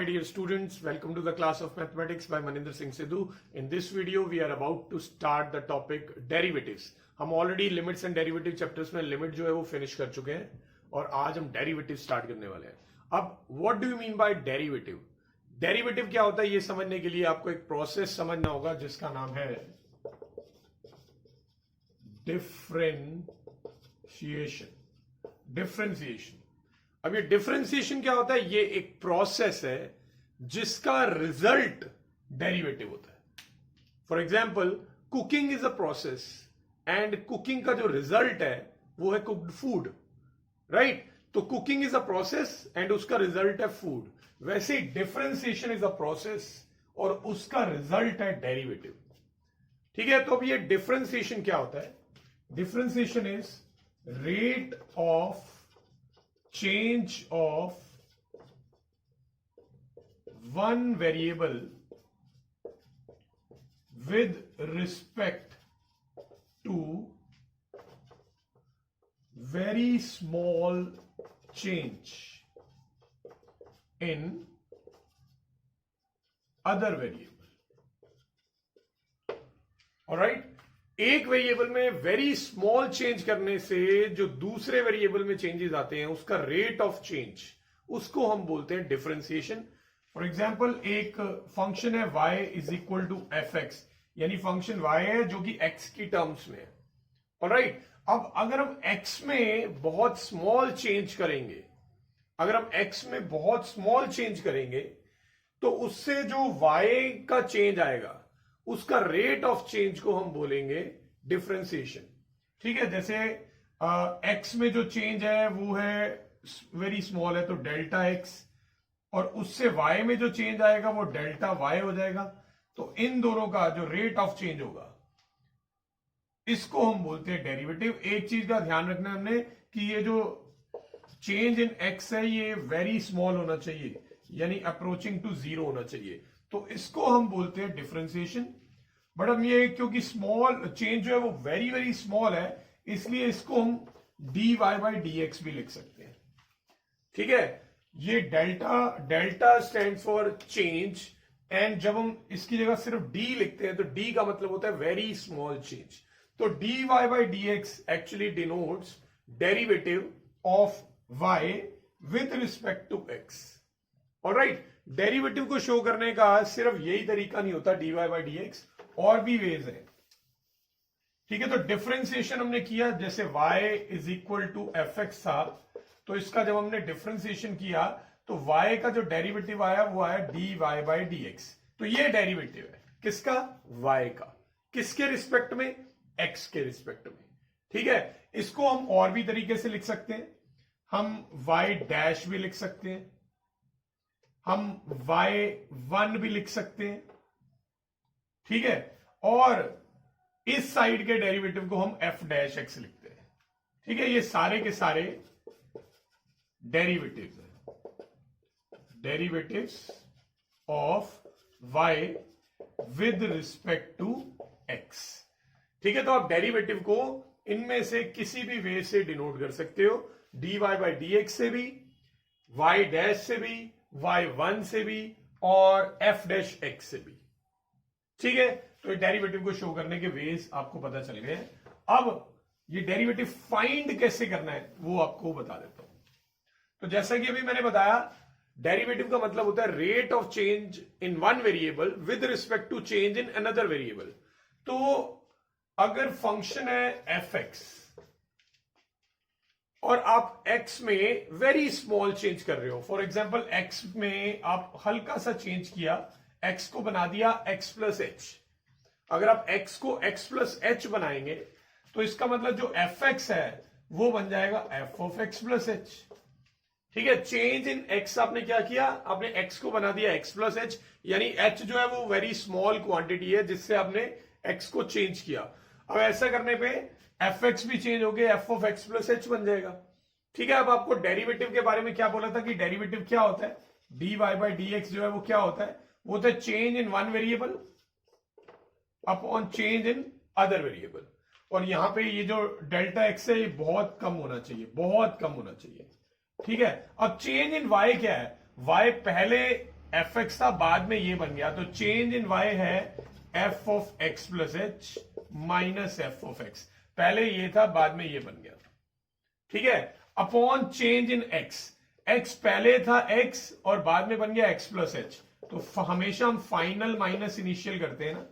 dear students, welcome to the class of mathematics by Maninder Singh Sidhu. In this video we are about to start the topic derivatives. हम already limits and derivative chapters में limit जो है वो finish कर चुके हैं और आज हम डेरिवेटिव स्टार्ट करने वाले हैं. अब what do you mean by derivative? Derivative क्या होता है ये समझने के लिए आपको एक प्रोसेस समझना होगा जिसका नाम है डिफरेंशिएशन. अब ये डिफरेंशिएशन क्या होता है? ये एक प्रोसेस है जिसका रिजल्ट डेरिवेटिव होता है. For example, cooking is a process and cooking का जो रिजल्ट है वो है कुक्ड फूड, राइट? तो cooking is a process and उसका रिजल्ट है फूड. वैसे ही डिफरेंशिएशन इज अ प्रोसेस और उसका रिजल्ट है डेरिवेटिव. ठीक है, तो अब ये डिफरेंशिएशन क्या होता है? Differentiation is rate of change of one variable with respect to very small change in other variable. Alright? एक वेरिएबल में वेरी स्मॉल चेंज करने से जो दूसरे वेरिएबल में चेंजेस आते हैं उसका रेट ऑफ चेंज, उसको हम बोलते हैं डिफरेंशिएशन. फॉर एग्जांपल, एक फंक्शन है y is equal to F X, यानी फंक्शन y है जो कि x की टर्म्स में है. ऑलराइट, अब अगर हम x में बहुत स्मॉल चेंज करेंगे, अगर हम x में बहुत स्मॉल चेंज करेंगे तो उससे जो y का चेंज आएगा उसका रेट ऑफ चेंज को हम बोलेंगे डिफरेंशिएशन. ठीक है, जैसे x में जो चेंज है वो है वेरी स्मॉल है तो डेल्टा x, और उससे y में जो चेंज आएगा वो डेल्टा y हो जाएगा. तो इन दोनों का जो रेट ऑफ चेंज होगा इसको हम बोलते हैं डेरिवेटिव. एक चीज का ध्यान रखना है हमने कि ये जो चेंज इन x है ये वेरी स्मॉल होना चाहिए, यानी अप्रोचिंग टू जीरो होना चाहिए. तो इसको हम बोलते हैं डिफरेंशिएशन. बट अब ये क्योंकि स्मॉल चेंज जो है वो वेरी वेरी स्मॉल है, इसलिए इसको हम dy बाई dx भी लिख सकते हैं. ठीक है, ये delta stand for change, and जब हम इसकी जगह सिर्फ d लिखते हैं तो d का मतलब होता है वेरी स्मॉल चेंज. तो dy by dx actually denotes derivative of y with respect to x. Alright, derivative को शो करने का सिर्फ यही तरीका नहीं होता dy बाई dx, और भी वेज है. ठीक है, तो डिफरेंशिएशन हमने किया, जैसे y is equal to F X था, तो इसका जब हमने डिफरेंशिएशन किया तो y का जो डेरिवेटिव आया वो आया dy बाई dx. तो ये डेरिवेटिव है किसका? y का. किसके रिस्पेक्ट में? x के रिस्पेक्ट में. ठीक है, इसको हम और भी तरीके से लिख सकते हैं. हम y डैश भी लिख सकते हैं, हम y1 भी लिख सकते हैं. ठीक है, और इस साइड के डेरिवेटिव को हम f डैश x लिखते हैं. ठीक है, ये सारे के सारे डेरिवेटिव्स हैं, derivatives of y with respect to x. ठीक है, तो आप डेरिवेटिव को इनमें से किसी भी वे से डिनोट कर सकते हो, dy बाई dx से भी, y डैश से भी, y1 से भी, और f डैश x से भी. ठीक है, तो डेरिवेटिव को शो करने के वेज आपको पता चल गए. अब ये डेरिवेटिव फाइंड कैसे करना है वो आपको बता देता हूं. तो जैसा कि अभी मैंने बताया, डेरिवेटिव का मतलब होता है rate of change in one variable with respect to change in another variable. तो अगर फंक्शन है एफ एक्स और आप x में वेरी स्मॉल चेंज कर रहे हो, फॉर एग्जाम्पल x में आप हल्का सा चेंज किया, x को बना दिया x प्लस एच. अगर आप x को x प्लस एच बनाएंगे तो इसका मतलब जो एफ एक्स है वो बन जाएगा F of x plus H. ठीक है, चेंज इन x आपने क्या किया? आपने x को बना दिया x प्लस एच, यानी h जो है वो वेरी स्मॉल क्वांटिटी है जिससे आपने x को चेंज किया. अब ऐसा करने पे एफ एक्स भी चेंज हो गया, F of x plus H बन जाएगा. ठीक है, अब आपको डेरिवेटिव के बारे में क्या बोला था कि डेरिवेटिव क्या होता है? dy बाई dx जो है वो क्या होता है? वो होता है change in one variable upon change in other variable. और यहां पे ये जो डेल्टा एक्स है ये बहुत कम होना चाहिए, बहुत कम होना चाहिए. ठीक है, अब चेंज इन y क्या है? y पहले एफ एक्स था, बाद में ये बन गया, तो चेंज इन वाई है F of x plus H minus F of x. पहले ये था, बाद में ये बन गया, ठीक है। Upon change in x, x पहले था एक्स और बाद में बन गया एक्स प्लस एच। तो हमेशा हम फाइनल माइनस इनिशियल करते हैं ना,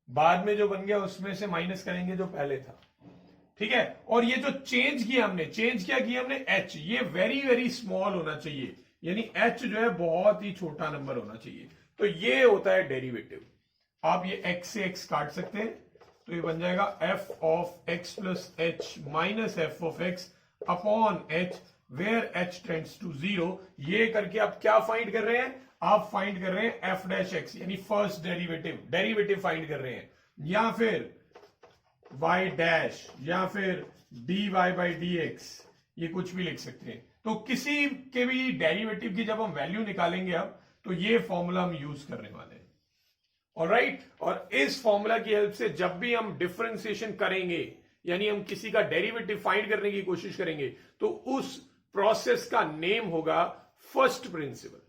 बाद में जो बन गया उसमें से माइनस करेंगे जो पहले था, ठीक है। और ये जो चेंज किया हमने, चेंज क्या किया हमने, एच, ये वेरी वेरी स्मॉल होना चाहिए, यानी एच जो है बहुत ही छोटा नंबर होना चाहिए। तो ये होता है डेरिवेटिव। आप ये एक्स से एक्स काट सकते हैं, तो ये बन जाएगा F of x plus H minus F of X upon H where H tends to 0। ये करके आप क्या फाइंड कर रहे हैं, आप फाइंड कर रहे हैं एफ डैश एक्स, यानी फर्स्ट डेरिवेटिव फाइंड कर रहे हैं, या फिर y डैश, या फिर dy बाई डी एक्स, ये कुछ भी लिख सकते हैं। तो किसी के भी डेरिवेटिव की जब हम वैल्यू निकालेंगे अब, तो ये फॉर्मूला हम यूज करने वाले हैं, ऑलराइट। और इस फॉर्मूला की हेल्प से जब भी हम डिफरेंशिएशन करेंगे, यानी हम किसी का डेरिवेटिव फाइंड करने की कोशिश करेंगे, तो उस प्रोसेस का नेम होगा फर्स्ट प्रिंसिपल,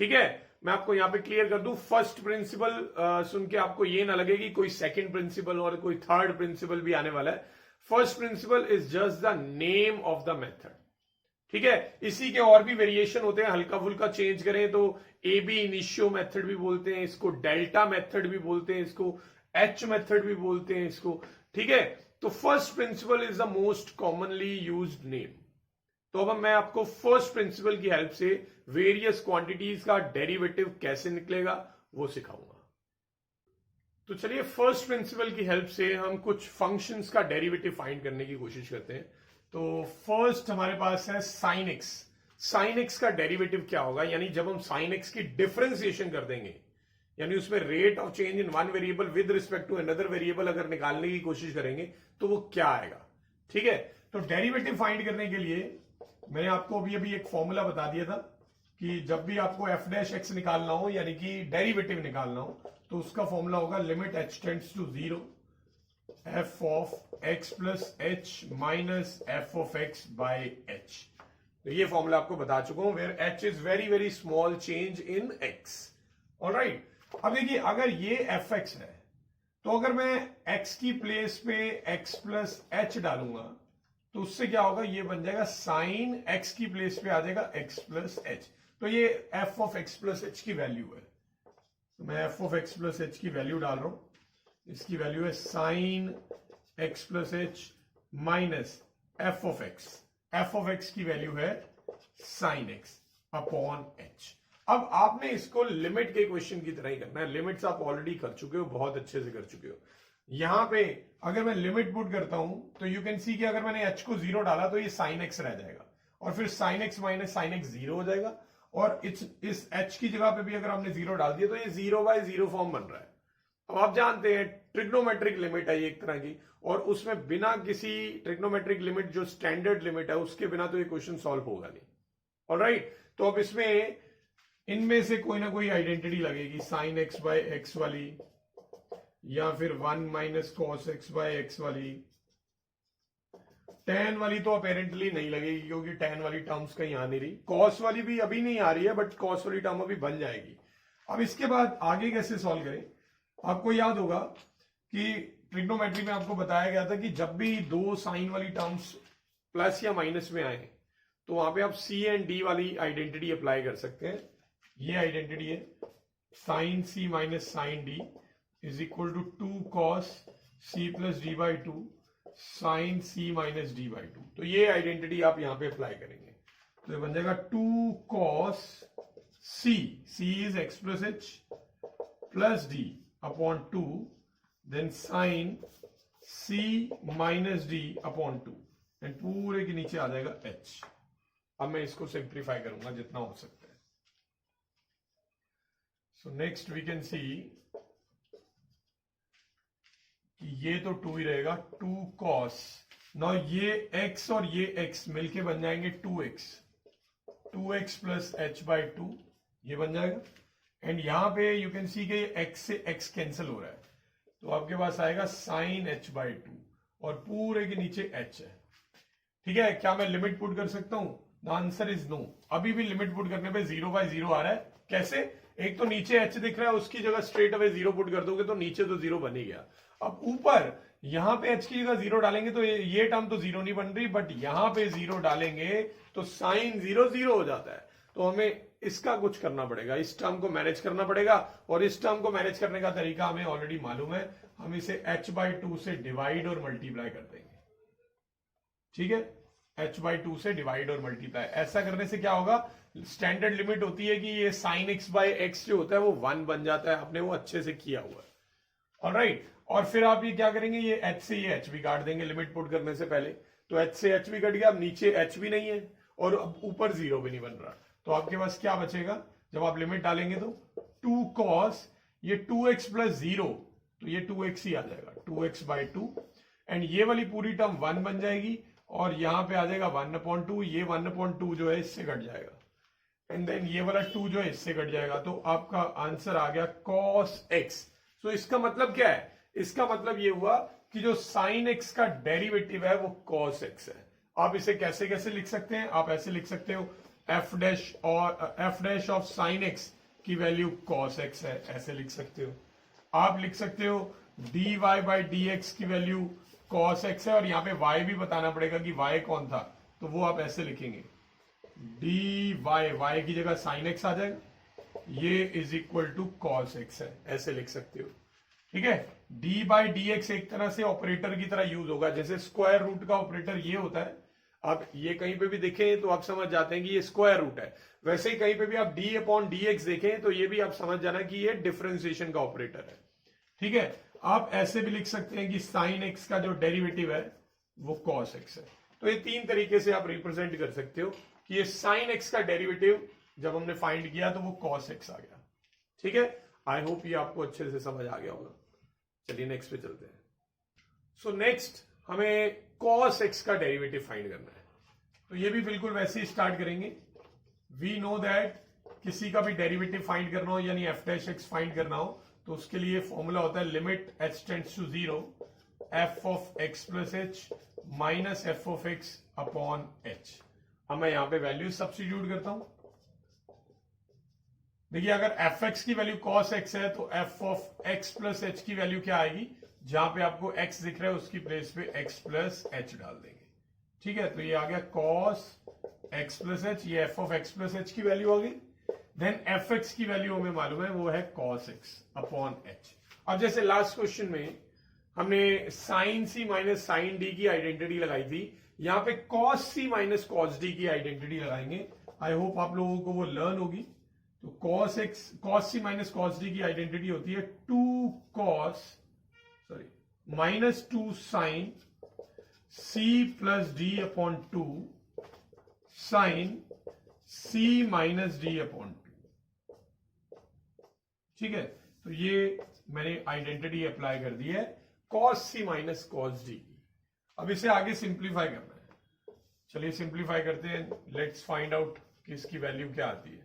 ठीक है। मैं आपको यहां पे क्लियर कर दूं, फर्स्ट प्रिंसिपल सुन के आपको ये ना लगे कि कोई सेकंड प्रिंसिपल और कोई थर्ड प्रिंसिपल भी आने वाला है। First principle is just the name of the method, ठीक है। इसी के और भी वेरिएशन होते हैं, हल्का फुल्का चेंज करें तो ए बी इनिशियो मेथड भी बोलते हैं इसको, डेल्टा मेथड भी बोलते हैं इसको, एच मेथड भी बोलते हैं इसको, ठीक है। तो first principle is the most commonly used name. तो अब मैं आपको फर्स्ट प्रिंसिपल की हेल्प से वेरियस क्वांटिटीज का डेरिवेटिव कैसे निकलेगा वो सिखाऊंगा। तो चलिए फर्स्ट प्रिंसिपल की हेल्प से हम कुछ फंक्शंस का डेरिवेटिव फाइंड करने की कोशिश करते हैं। तो फर्स्ट हमारे पास है साइन एक्स। साइन एक्स का डेरिवेटिव क्या होगा, यानी जब हम साइन एक्स की डिफरेंशिएशन कर देंगे, यानी उसमें rate of change in one variable with respect to another variable अगर निकालने की कोशिश करेंगे तो वो क्या आएगा, ठीक है। तो डेरिवेटिव फाइंड करने के लिए मैंने आपको अभी एक फॉर्मूला बता दिया था कि जब भी आपको एफ डैश एक्स निकालना हो, यानी कि डेरिवेटिव निकालना हो, तो उसका फॉर्मूला होगा limit H tends to 0 F of x plus H minus F of X by H. तो ये फॉर्मूला आपको बता चुका हूं, where H is very very small change in X, alright. अब देखिए अगर ये एफ एक्स है, तो अगर मैं एक्स की प्लेस पे एक्स प्लस एच डालूंगा तो उससे क्या होगा, ये बन जाएगा साइन एक्स की प्लेस पे आ जाएगा एक्स प्लस एच। तो ये F of x plus H की वैल्यू है, तो मैं F of x plus H की वैल्यू डाल रहा हूं, इसकी वैल्यू है sine X plus H minus F of x. F of x की वैल्यू है साइन एक्स अपॉन एच। अब आपने इसको लिमिट के क्वेश्चन की तरह ही करना है, लिमिट्स आप ऑलरेडी कर चुके हो, बहुत अच्छे से कर चुके हो। यहां पे अगर मैं लिमिट पुट करता हूं तो यू कैन सी कि अगर मैंने एच को 0 डाला तो ये साइन एक्स रह जाएगा, और फिर sign x minus sine x 0 हो जाएगा, और इस एच की जगह पे भी अगर हमने 0 डाल दिया तो ये 0 बाय 0 फॉर्म बन रहा है। अब आप जानते हैं ट्रिग्नोमेट्रिक लिमिट है ये एक तरह की, और उसमें बिना किसी ट्रिग्नोमेट्रिक लिमिट जो स्टैंडर्ड लिमिट है उसके बिना तो ये क्वेश्चन सॉल्व होगा नहीं, ऑलराइट। तो अब इसमें इनमें से कोई ना कोई आइडेंटिटी लगेगी, साइन एक्स बाय एक्स वाली, या फिर 1 minus cos X by X वाली। tan वाली तो अपेरेंटली नहीं लगेगी क्योंकि tan वाली टर्म्स कहीं आ नहीं रही, कॉस वाली भी अभी नहीं आ रही है, बट कॉस वाली टर्म अभी बन जाएगी। अब इसके बाद आगे कैसे सॉल्व करें, आपको याद होगा कि ट्रिग्नोमेट्री में आपको बताया गया था कि जब भी दो साइन वाली टर्म्स प्लस या माइनस में आए तो वहां पे आप सी एंड डी वाली आइडेंटिटी अप्लाई कर सकते हैं। ये आइडेंटिटी है sine C minus sine D is equal to 2 cos c plus D by 2 sine c minus D by 2। तो ये आइडेंटिटी आप यहां पे अप्लाई करेंगे, तो ये बन जाएगा 2 cos c is x plus H plus D upon 2 then sine c minus D upon 2 and पूरे के नीचे आ जाएगा h। अब मैं इसको सिंप्लीफाई करूंगा जितना हो सकता है। So next we can see कि ये तो 2 ही रहेगा, 2 cos, नाउ ये x और ये x मिलके बन जाएंगे 2x प्लस एच बाई 2, ये बन जाएगा। एंड यहां पे यू कैन सी कि x से x कैंसिल हो रहा है, तो आपके पास आएगा साइन h बाई 2 और पूरे के नीचे h है, ठीक है। क्या मैं लिमिट पुट कर सकता हूं, द आंसर इज नो। अभी भी लिमिट पुट करने पे 0 बाय 0 आ रहा है, कैसे? एक तो नीचे h दिख रहा है, उसकी जगह स्ट्रेट अवे 0 पुट कर दोगे तो नीचे तो 0 बन ही गया। अब ऊपर यहां पे h की जगह 0 डालेंगे तो ये टर्म तो 0 नहीं बन रही, बट यहां पे 0 डालेंगे तो साइन 0 0 हो जाता है। तो हमें इसका कुछ करना पड़ेगा, इस टर्म को मैनेज करना पड़ेगा, और इस टर्म को मैनेज करने का तरीका हमें ऑलरेडी मालूम है। हम इसे h/2 से डिवाइड और मल्टीप्लाई कर देंगे। ठीक है, h/2 से डिवाइड और मल्टीप्लाई। ऐसा करने से क्या होगा, स्टैंडर्ड लिमिट होती है कि ये साइन x बाय एक्स जो होता है वो 1 बन जाता है। आपने वो अच्छे से किया हुआ है। ऑलराइट, और फिर आप ये क्या करेंगे, ये h से ये h भी काट देंगे लिमिट पुट करने से पहले। तो h से h भी कट गया, अब नीचे h भी नहीं है और अब ऊपर 0 भी नहीं बन रहा। तो आपके पास क्या बचेगा जब आप लिमिट डालेंगे, तो 2 cos ये 2x प्लस 0, तो ये 2x ही आ जाएगा, 2x/2, एंड ये वाली पूरी टर्म 1 बन जाएगी और यहां पे आ जाएगा 1/2, ये 1/2 जो है इससे कट जाएगा, एंड देन ये वाला 2 जो है इससे कट जाएगा। तो आपका आंसर आ गया cos x। तो इसका मतलब क्या है, इसका मतलब ये हुआ कि जो sin x का डेरिवेटिव है वो cos x है। आप इसे कैसे कैसे लिख सकते हैं, आप ऐसे लिख सकते हो f' ऑफ sin x की वैल्यू cos x है, ऐसे लिख सकते हो। आप लिख सकते हो dy/dx की वैल्यू cos x है, और यहां पे y भी बताना पड़ेगा कि y कौन था, तो वो आप ऐसे लिखेंगे dy, y की जगह sin x आ जाएगा, ये is equal to cos x है, ऐसे लिख सकते हो। ठीक है, d/dx एक तरह से ऑपरेटर की तरह यूज होगा, जैसे स्क्वायर रूट का ऑपरेटर ये होता है। आप ये कहीं पे भी देखें तो आप समझ जाते हैं कि ये स्क्वायर रूट है, वैसे ही कहीं पे भी आप d/dx देखें तो ये भी आप समझ जाना कि ये डिफरेंशिएशन का ऑपरेटर है। ठीक है, आप ऐसे भी लिख सकते हैं कि sin x का जो डेरिवेटिव है वो cos x है। तो ये 3 तरीके से आप रिप्रेजेंट कर सकते हो कि ये sin x का डेरिवेटिव जब हमने फाइंड किया तो वो cos x आ गया। ठीक है, आई होप ये आपको अच्छे से समझ आ गया होगा। चलिए नेक्स्ट पे चलते हैं। सो नेक्स्ट हमें cos x का डेरिवेटिव फाइंड करना है। तो ये भी बिल्कुल वैसे ही स्टार्ट करेंगे। वी नो दैट किसी का भी डेरिवेटिव फाइंड करना हो यानी f' फाइंड करना हो तो उसके लिए फॉर्मूला होता है limit h tends to 0 f of x plus h minus f of x upon h। अब मैं यहां पे वैल्यू सब्स्टिट्यूट करता हूं। देखिए, अगर fx की वैल्यू cos x है तो f of x plus h की वैल्यू क्या आएगी, जहां पे आपको x दिख रहा है उसकी प्लेस पे x प्लस h डाल देंगे। ठीक है, तो ये आ गया cos x प्लस h, ये f of x plus h की वैल्यू आ गई। देन fx की वैल्यू हमें मालूम है वो है cos x अपॉन h। अब जैसे लास्ट क्वेश्चन में हमने sin c minus sin d की आइडेंटिटी लगाई थी, यहां पे cos c माइनस cos d की आइडेंटिटी लगाएंगे। आई होप आप लोगों को वो लर्न होगी। तो cos c माइनस cos d की आइडेंटिटी होती है 2 minus 2 sin c plus d upon 2 sin c minus d upon 2। ठीक है, तो ये मैंने आइडेंटिटी अप्लाई कर दी है cos c माइनस cos d की। अब इसे आगे सिंप्लीफाई करना है। चलिए सिंप्लीफाई करते हैं, लेट्स फाइंड आउट कि इसकी वैल्यू क्या आती है।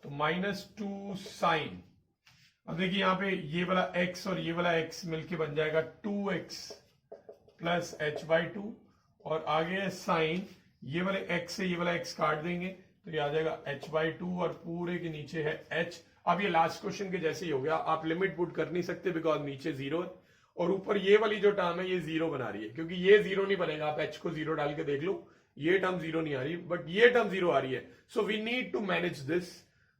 तो -2 sin, अब देखिए यहां पे ये वाला x और ये वाला x मिलके बन जाएगा 2x प्लस h/2, और आगे है साइन, ये वाले x से ये वाला x काट देंगे तो ये आ जाएगा h/2 और पूरे के नीचे है h। अब ये लास्ट क्वेश्चन के जैसे ही हो गया, आप लिमिट पुट कर नहीं सकते बिकॉज नीचे 0 है और ऊपर ये वाली जो टर्म है ये 0 बना रही है, क्योंकि ये 0 नहीं बनेगा। आप h को 0 डाल के देख लो, ये टर्म 0 नहीं आ रही, बट ये टर्म 0 आ रही है। So we need to manage this,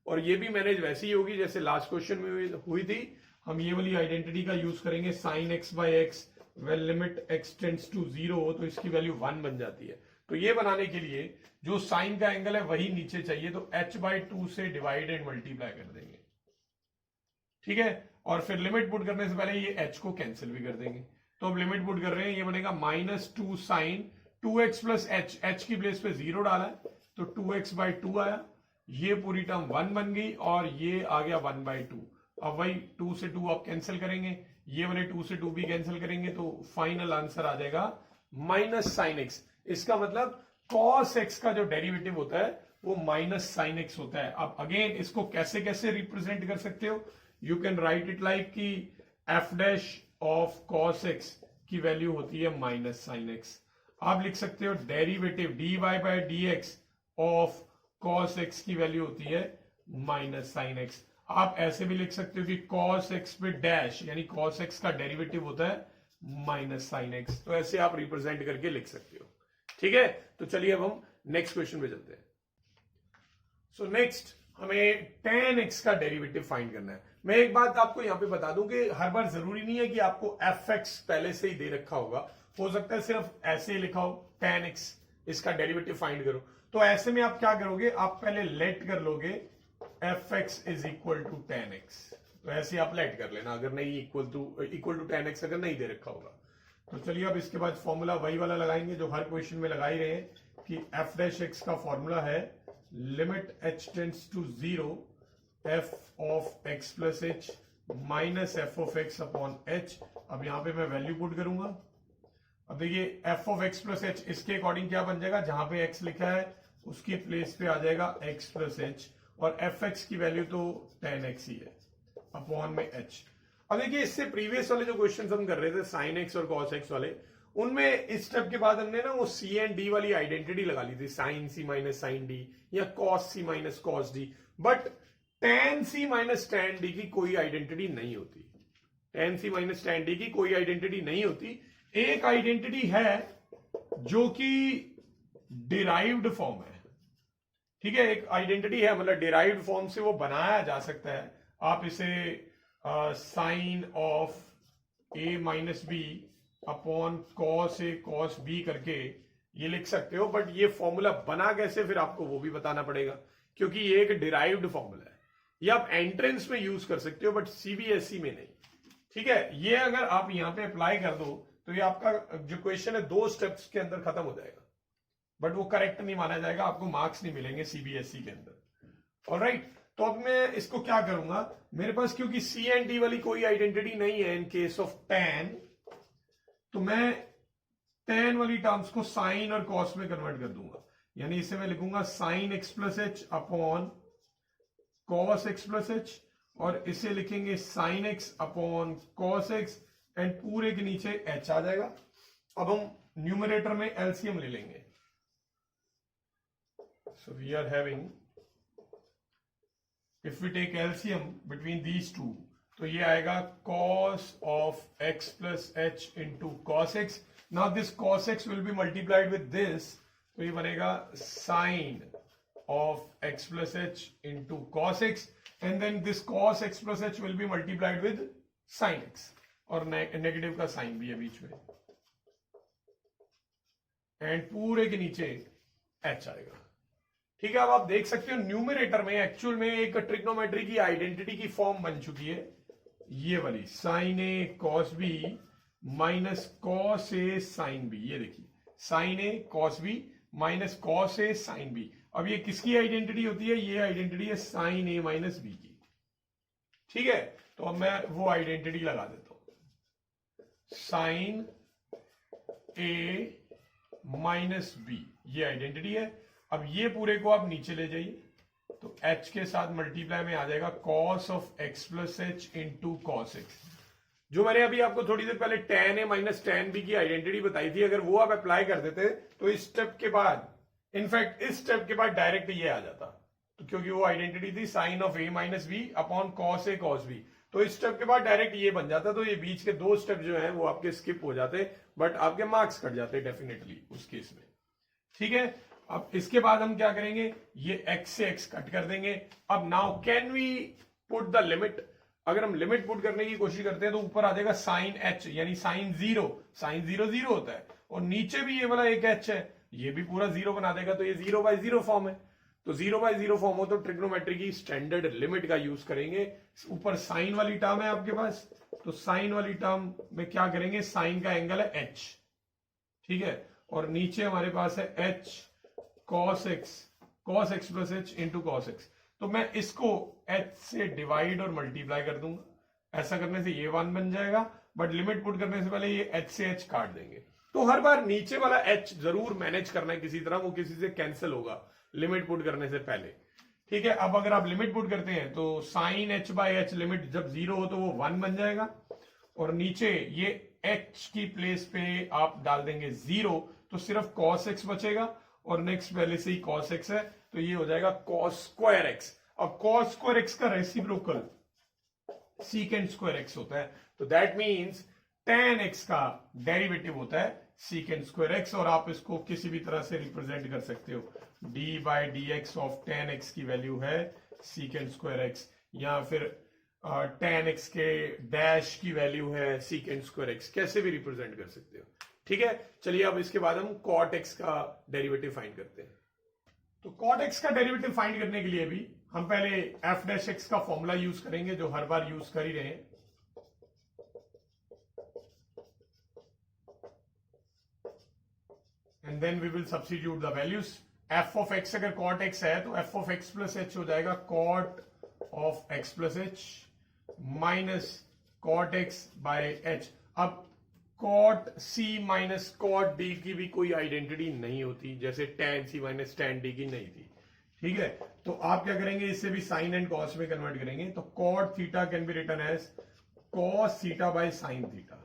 और ये भी मैनेज वैसी ही होगी जैसे लास्ट क्वेश्चन में हुई थी। हम ये वाली आइडेंटिटी का यूज करेंगे sin x by x when limit x tends to 0 हो तो इसकी वैल्यू 1 बन जाती है। तो ये बनाने के लिए जो साइन का एंगल है वही नीचे चाहिए, तो h/2 से डिवाइड एंड मल्टीप्लाई कर देंगे। ठीक है, और फिर लिमिट पुट करने से पहले ये h को कैंसिल भी कर देंगे। तो अब लिमिट पुट कर रहे हैं, ये बनेगा -2 sin 2x प्लस h की प्लेस पे 0 डाला है तो 2x/2 आया, ये पूरी टर्म 1 बन गई और ये आ गया 1/2। अब वही 2 से 2 आप कैंसिल करेंगे, ये वाले 2 से 2 भी कैंसिल करेंगे, तो फाइनल आंसर आ जाएगा माइनस साइन एक्स। इसका मतलब cos x का जो डेरिवेटिव होता है वो माइनस साइन एक्स होता है। अब अगेन इसको कैसे कैसे रिप्रेजेंट कर सकते हो, you can write it like कि f' ऑफ cos x की वैल्यू होती है माइनस साइन एक्स। आप लिख सकते हो derivative dy/dx of cos x की वैल्यू होती है माइनस साइन एक्स। आप ऐसे भी लिख सकते हो कि कॉस एक्स पे डैश यानी कॉस एक्स का डेरिवेटिव होता है माइनस साइन एक्स। तो ऐसे आप रिप्रेजेंट करके लिख सकते हो। ठीक है, तो चलिए अब हम नेक्स्ट क्वेश्चन पे चलते हैं। सो नेक्स्ट हमें tan x का डेरिवेटिव फाइंड करना है। मैं एक बात आपको यहां पे बता दूं कि हर बार जरूरी नहीं है कि आपको fx पहले से ही दे रखा होगा, हो सकता है सिर्फ ऐसे ही लिखा हो tan x, इसका डेरिवेटिव फाइंड करो। तो ऐसे में आप क्या करोगे, आप पहले लेट कर लोगे fx is equal to tan x। तो ऐसे आप लेट कर लेना, अगर नहीं इक्वल टू tan x अगर नहीं दे रखा होगा तो। चलिए अब इसके बाद फॉर्मूला वही वाला लगाएंगे जो हर क्वेश्चन में लगा ही रहे हैं कि f डैश x का फॉर्मूला है limit h tends to 0 f of x plus h minus f of x upon h। अब यहां पे मैं वैल्यू पुट करूंगा। अब देखिए f of x plus h इसके अकॉर्डिंग क्या बन जाएगा, जहां पे x लिखा है उसकी प्लेस पे आ जाएगा x प्लस h, और fx की वैल्यू तो tan x ही है अपॉन में h। अब देखिए इससे प्रीवियस वाले जो क्वेश्चन हम कर रहे थे साइन x और कॉस x वाले, उनमें इस स्टेप के बाद हमने ना वो सी एंड डी वाली आइडेंटिटी लगा ली थी, sine C minus sine D या cos C minus cos D. But tan C minus tan D की कोई आइडेंटिटी नहीं होती। Tan C minus tan D की कोई आइडेंटिटी नहीं होती। एक आइडेंटिटी है जो कि डिराइव्ड फॉर्म है। ठीक है, एक आइडेंटिटी है, मतलब डिराइव्ड फॉर्म से वो बनाया जा सकता है। आप इसे sine of A minus B upon cos A cos B करके ये लिख सकते हो। बट ये फॉर्मूला बना कैसे फिर आपको वो भी बताना पड़ेगा, क्योंकि ये एक डिराइव्ड फॉर्मूला है। ये आप एंट्रेंस में यूज कर सकते हो बट सीबीएसई में नहीं। ठीक है, ये अगर आप यहां पे अप्लाई कर दो तो ये आपका जो क्वेश्चन है 2 स्टेप्स के अंदर खत्म हो जाएगा, बट वो करेक्ट नहीं माना जाएगा, आपको मार्क्स नहीं मिलेंगे सीबीएसई के अंदर। ऑलराइट, तो अब मैं इसको क्या करूंगा, मेरे पास क्योंकि सी एंड डी वाली कोई आइडेंटिटी नहीं है इन केस ऑफ tan, तो मैं tan वाली टर्म्स को साइन और कॉस में कन्वर्ट कर दूंगा। यानी इसे मैं लिखूंगा sign X plus h upon cos x plus H, और इसे लिखेंगे sine x upon cos X, and पूरे के नीचे एच आ जाएगा। अब हम न्यूमरेटर में एलसीएम ले लेंगे। So we are having, if we take LCM between these two, तो ये आएगा cos of x plus H into cos X. Now this cos x will be multiplied with this, तो ये बनेगा sine of x plus H into cos X, and then this cos x plus H will be multiplied with sine x, और negative का sign भी है बीच में, and पूरे के नीचे h आएगा। ठीक है, अब आप देख सकते हो न्यूमरेटर में एक्चुअल में एक ट्रिग्नोमेट्री की आइडेंटिटी की फॉर्म बन चुकी है, ये वाली sign A cos B minus cos A sine B. ये देखिए sign A cos B minus cos A sine B. अब ये किसकी आइडेंटिटी होती है, ये आइडेंटिटी है साइन ए माइनस बी की। ठीक है, तो अब मैं वो आइडेंटिटी लगा देता हूं, साइन ए माइनस बी, ये आइडेंटिटी है। अब ये पूरे को आप नीचे ले जाइए, तो h के साथ मल्टीप्लाई में आ जाएगा cos of x plus H into cos x. जो मैंने अभी आपको थोड़ी देर पहले tan a minus tan b की आइडेंटिटी बताई थी, अगर वो आप अप्लाई कर देते तो इस स्टेप के बाद, इनफैक्ट इस स्टेप के बाद डायरेक्ट ये आ जाता, तो क्योंकि वो आइडेंटिटी थी sine of a minus B upon cos A cos B, तो इस स्टेप के बाद डायरेक्ट ये बन जाता। तो ये बीच के 2 स्टेप जो है वो आपके स्किप हो जाते, बट आपके मार्क्स कट जाते डेफिनेटली उस केस में। ठीक है, अब इसके बाद हम क्या करेंगे, ये x से x कट कर देंगे। अब now can we put the limit, अगर हम लिमिट पुट करने की कोशिश करते हैं तो ऊपर आ जाएगा साइन h, यानी sine zero, sine zero zero होता है, और नीचे भी ये वाला एक h है, ये भी पूरा जीरो बना देगा, तो ये 0/0 फॉर्म है। तो 0/0 फॉर्म हो तो ट्रिग्नोमेट्री की स्टैंडर्ड लिमिट का यूज करेंगे। ऊपर साइन वाली टर्म है आपके पास, तो साइन वाली टर्म में क्या करेंगे, साइन का एंगल है h, ठीक है, और नीचे हमारे पास है h cos x plus H into cos x. तो मैं इसको h से डिवाइड और मल्टीप्लाई कर दूंगा। ऐसा करने से ये 1 बन जाएगा, बट लिमिट पुट करने से पहले ये h से h काट देंगे। तो हर बार नीचे वाला h जरूर मैनेज करना है किसी तरह, वो किसी से कैंसिल होगा लिमिट पुट करने से पहले। ठीक है, अब अगर आप लिमिट पुट करते हैं तो sine h by h limit जब 0 हो तो वो 1 बन जाएगा, और नीचे ये h की प्लेस पे आप डाल देंगे 0, तो सिर्फ cos x बचेगा, और नेक्स्ट पहले से ही cos x है, तो ये हो जाएगा cos स्क्वायर x। और cos स्क्वायर एक्स का रेसिप्रोकल सीकेंट स्क्वायर एक्स होता है, तो दैट मीन्स tan एक्स का डेरिवेटिव होता है सीकेंट स्क्वायर एक्स, और आप इसको किसी भी तरह से रिप्रेजेंट कर सकते हो, D by D X of tan x की वैल्यू है सीकेंट स्क्वायर एक्स, या फिर tan एक्स के डैश की वैल्यू है सीकेंट स्क्वायर एक्स, कैसे भी रिप्रेजेंट कर सकते हो। ठीक है, चलिए अब इसके बाद हम cot एक्स का डेरिवेटिव फाइंड करते हैं। तो cot एक्स का डेरिवेटिव फाइंड करने के लिए भी हम पहले एफ डैश एक्स का फॉर्मूला यूज करेंगे, जो हर बार यूज कर ही रहे हैं। And then we will substitute the values. F of X अगर cot एक्स है तो F of x plus H हो जाएगा cot of x plus H minus cot X by H. अब cot c minus cot d की भी कोई identity नहीं होती, जैसे tan c minus tan d की नहीं थी। ठीक है, तो आप क्या करेंगे, इससे भी साइन एंड कॉस में कन्वर्ट करेंगे, तो cot theta can be written as cos theta by sine theta,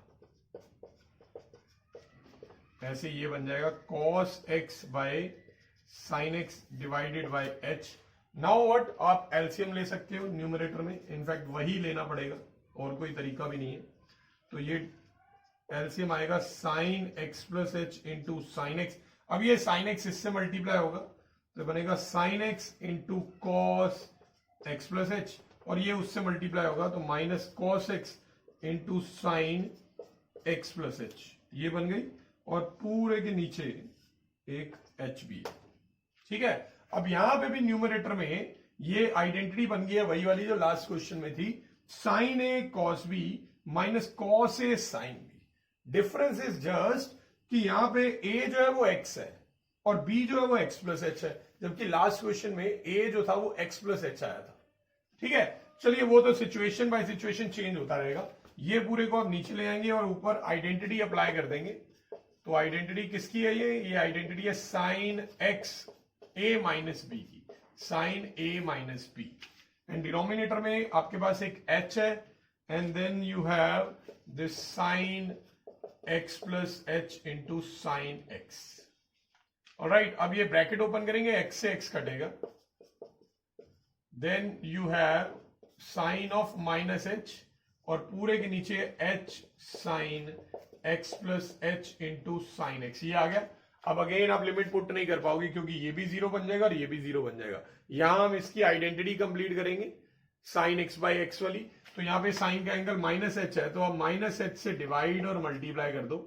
ऐसे ये बन जाएगा cos x by sine X divided by h। Now what, आप एलसीएम ले सकते हो न्यूमरेटर में, इनफैक्ट वही लेना पड़ेगा और कोई तरीका भी नहीं है, तो ये एलसीएम आएगा sign X plus H into sine x. अब ये साइन एक्स इससे मल्टीप्लाई होगा तो बनेगा sign x into cos x plus H, और ये उससे मल्टीप्लाई होगा तो minus cos x into sine X plus H, ये बन गई, और पूरे के नीचे एक एच भी है। ठीक है, अब यहां पे भी न्यूमरेटर में ये आइडेंटिटी बन गई है वही वाली जो लास्ट क्वेश्चन में थी, sine A cos B minus cos A sine B. Difference is just कि यहां पे ए जो है वो एक्स है और बी जो है वो एक्स प्लस एच है, जबकि लास्ट क्वेश्चन में ए जो था वो एक्स प्लस एच आया था। ठीक है, चलिए वो तो सिचुएशन बाय सिचुएशन चेंज होता रहेगा, ये पूरे को आप नीचे ले आएंगे और ऊपर आइडेंटिटी अप्लाई कर देंगे। तो आइडेंटिटी किसकी है, ये आइडेंटिटी है sine X A minus B की, sine A minus B, and denominator में आपके पास एक एच है, and then you have this sine X plus H into sine X. Alright, अब ये ब्रैकेट ओपन करेंगे, एक्स से एक्स कटेगा, then you have sine of minus H, और पूरे के नीचे H sine X plus H into sine X, ये आ गया। अब अगेन आप लिमिट पुट नहीं कर पाओगे क्योंकि ये भी जीरो बन जाएगा और ये भी जीरो बन जाएगा। यहां हम इसकी आइडेंटिटी कंप्लीट करेंगे साइन एक्स बाई एक्स वाली, तो यहां पे साइन का एंगल माइनस एच है, तो आप माइनस एच से डिवाइड और मल्टीप्लाई कर दो,